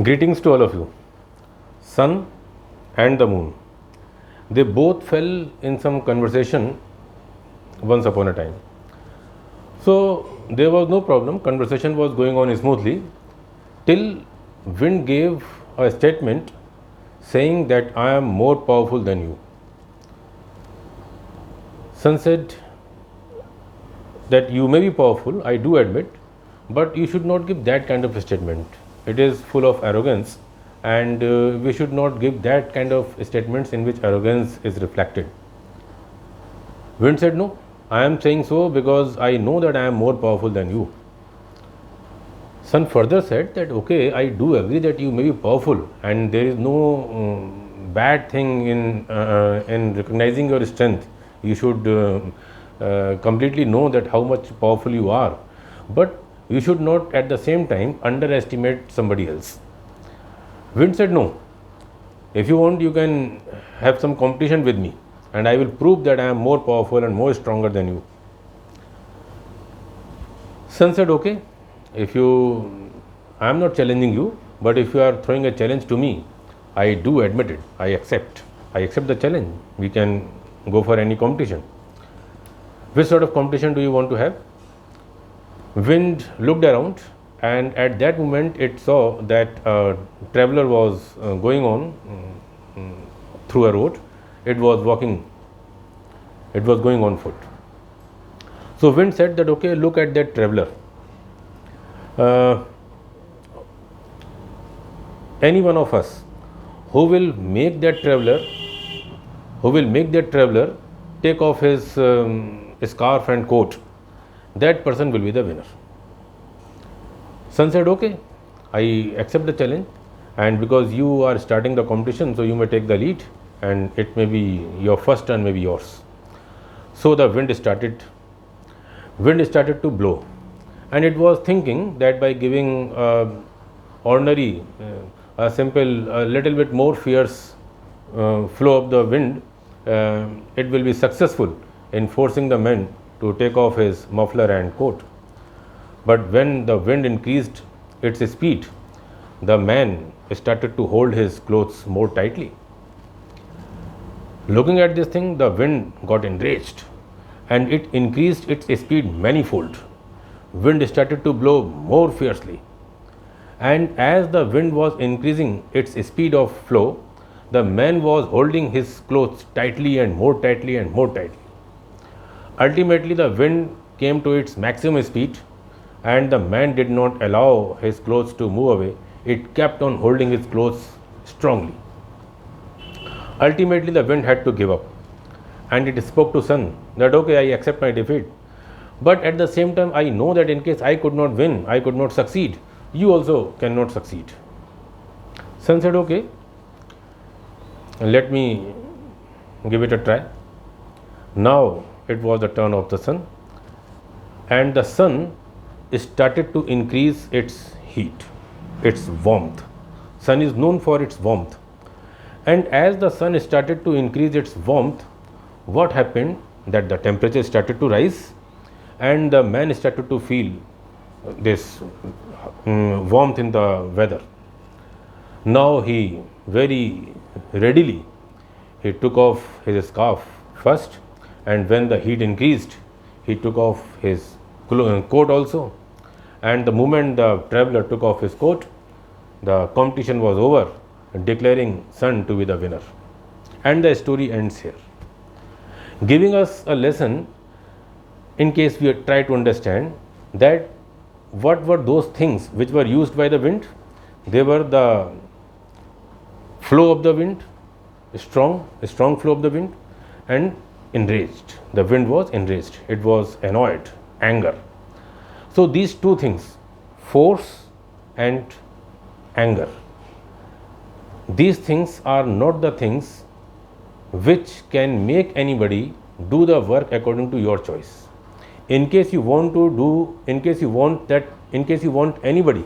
Greetings to all of you. Sun and the moon. They both fell in some conversation once upon a time. So there was no problem, conversation was going on smoothly till wind gave a statement saying that I am more powerful than you. Sun said that you may be powerful, I do admit, but you should not give that kind of a statement. It is full of arrogance, and we should not give that kind of statements in which arrogance is reflected. Wind said, no, I am saying so because I know that I am more powerful than you. Sun further said that, okay, I do agree that you may be powerful, and there is no bad thing in recognizing your strength. You should completely know that how much powerful you are, but you should not at the same time underestimate somebody else. Wind said, no, if you want, you can have some competition with me, and I will prove that I am more powerful and more stronger than you. Sun said, okay, if you, I am not challenging you, but if you are throwing a challenge to me, I do admit it, I accept the challenge. We can go for any competition. Which sort of competition do you want to have? Wind looked around, and at that moment it saw that a traveler was going on through a road. It was walking, it was going on foot. So wind said that, okay, look at that traveler. Any one of us who will make that traveler take off his scarf and coat, that person will be the winner. Sun said, okay, I accept the challenge, and because you are starting the competition, so you may take the lead, and it may be your first turn, may be yours. So the wind started to blow, and it was thinking that by giving ordinary, a simple, a little bit more fierce flow of the wind, it will be successful in forcing the man to take off his muffler and coat. But when the wind increased its speed, the man started to hold his clothes more tightly. Looking at this thing, the wind got enraged, and it increased its speed manifold. Wind started to blow more fiercely, and as the wind was increasing its speed of flow, the man was holding his clothes tightly and more tightly and more tightly. Ultimately, the wind came to its maximum speed, and the man did not allow his clothes to move away. It kept on holding his clothes strongly. Ultimately, the wind had to give up, and it spoke to Sun that, okay, I accept my defeat, but at the same time I know that in case I could not win, I could not succeed, you also cannot succeed. Sun said, okay, let me give it a try. Now it was the turn of the sun, and the sun started to increase its heat, its warmth. Sun is known for its warmth, and as the sun started to increase its warmth, what happened that the temperature started to rise, and the man started to feel this warmth in the weather. Now he very readily he took off his scarf first, and when the heat increased, he took off his coat also, and the moment the traveler took off his coat, the competition was over, declaring sun to be the winner. And the story ends here, giving us a lesson in case we try to understand that what were those things which were used by the wind. They were the flow of the wind, strong flow of the wind, and enraged. The wind was enraged, it was annoyed, anger. So these two things, force and anger, these things are not the things which can make anybody do the work according to your choice. In case you want anybody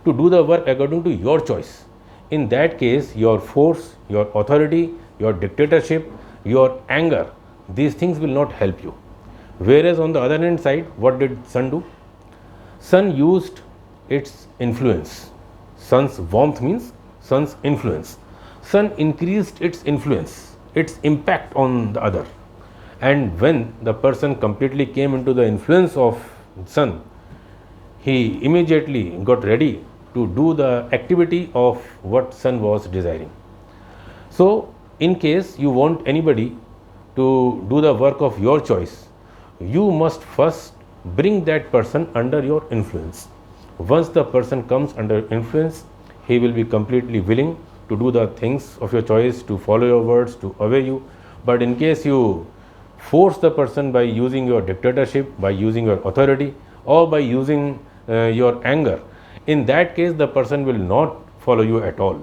to do the work according to your choice, in that case your force, your authority, your dictatorship, your anger, these things will not help you. Whereas on the other hand side, what did sun do? Sun used its influence, Sun's warmth means sun's influence. Sun increased its influence, its impact on the other. And when the person completely came into the influence of sun, he immediately got ready to do the activity of what sun was desiring. So, in case you want anybody to do the work of your choice, you must first bring that person under your influence. Once the person comes under influence, he will be completely willing to do the things of your choice, to follow your words, to obey you. But in case you force the person by using your dictatorship, by using your authority, or by using your anger, in that case the person will not follow you at all.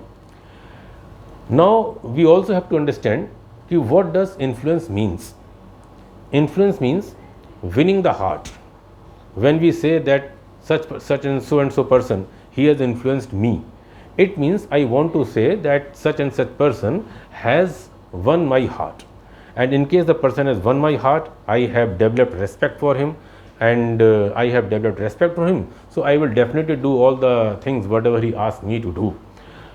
Now we also have to understand what does influence means. Influence means winning the heart. When we say that such and so person, he has influenced me, it means I want to say that such and such person has won my heart. And in case the person has won my heart, I have developed respect for him, and I have developed respect for him, so I will definitely do all the things whatever he asks me to do.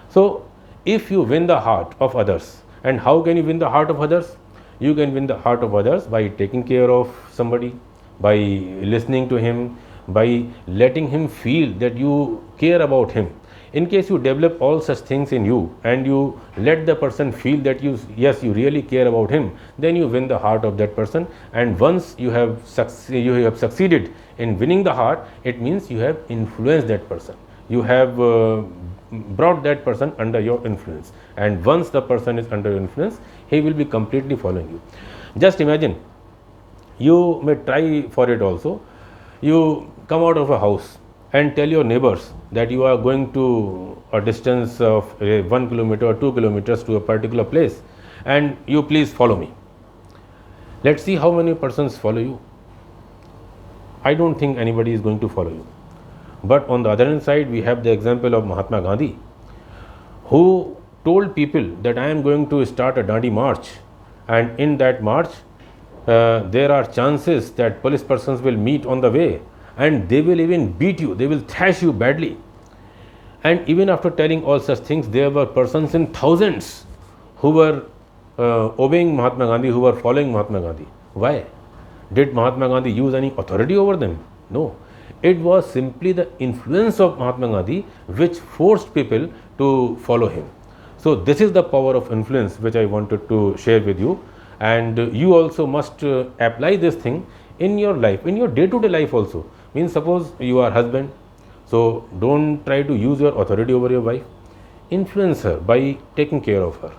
So if you win the heart of others, and how can you win the heart of others? You can win the heart of others by taking care of somebody, by listening to him, by letting him feel that you care about him. In case you develop all such things in you, and you let the person feel that you really care about him, then you win the heart of that person. And once you have succeeded in winning the heart, it means you have influenced that person, you have brought that person under your influence. And once the person is under influence, he will be completely following you. Just imagine, you may try for it also. You come out of a house and tell your neighbors that you are going to a distance of 1 kilometer or 2 kilometers to a particular place, and you please follow me. Let's see how many persons follow you. I don't think anybody is going to follow you. But on the other hand side, we have the example of Mahatma Gandhi, who told people that I am going to start a Dandi march, and in that march there are chances that police persons will meet on the way, and they will even beat you, they will thrash you badly. And even after telling all such things, there were persons in thousands who were obeying Mahatma Gandhi, who were following Mahatma Gandhi. Why? Did Mahatma Gandhi use any authority over them? No. It was simply the influence of Mahatma Gandhi which forced people to follow him. So this is the power of influence which I wanted to share with you. And you also must apply this thing in your life, in your day-to-day life also. Means suppose you are husband, so don't try to use your authority over your wife. Influence her by taking care of her.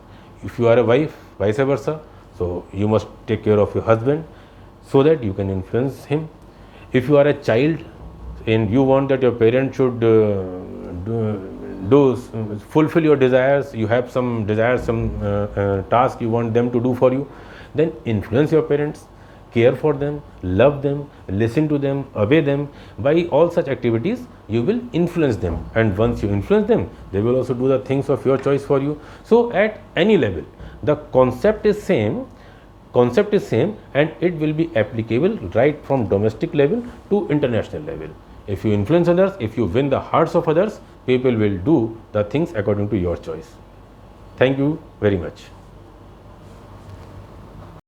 If you are a wife, vice versa, so you must take care of your husband so that you can influence him. If you are a child and you want that your parent should fulfill your desires, you have some desires, some task you want them to do for you, then influence your parents, care for them, love them, listen to them, obey them. By all such activities, you will influence them, and once you influence them, they will also do the things of your choice for you. So at any level, the concept is same, and it will be applicable right from domestic level to international level. If you influence others, if you win the hearts of others, people will do the things according to your choice. Thank you very much.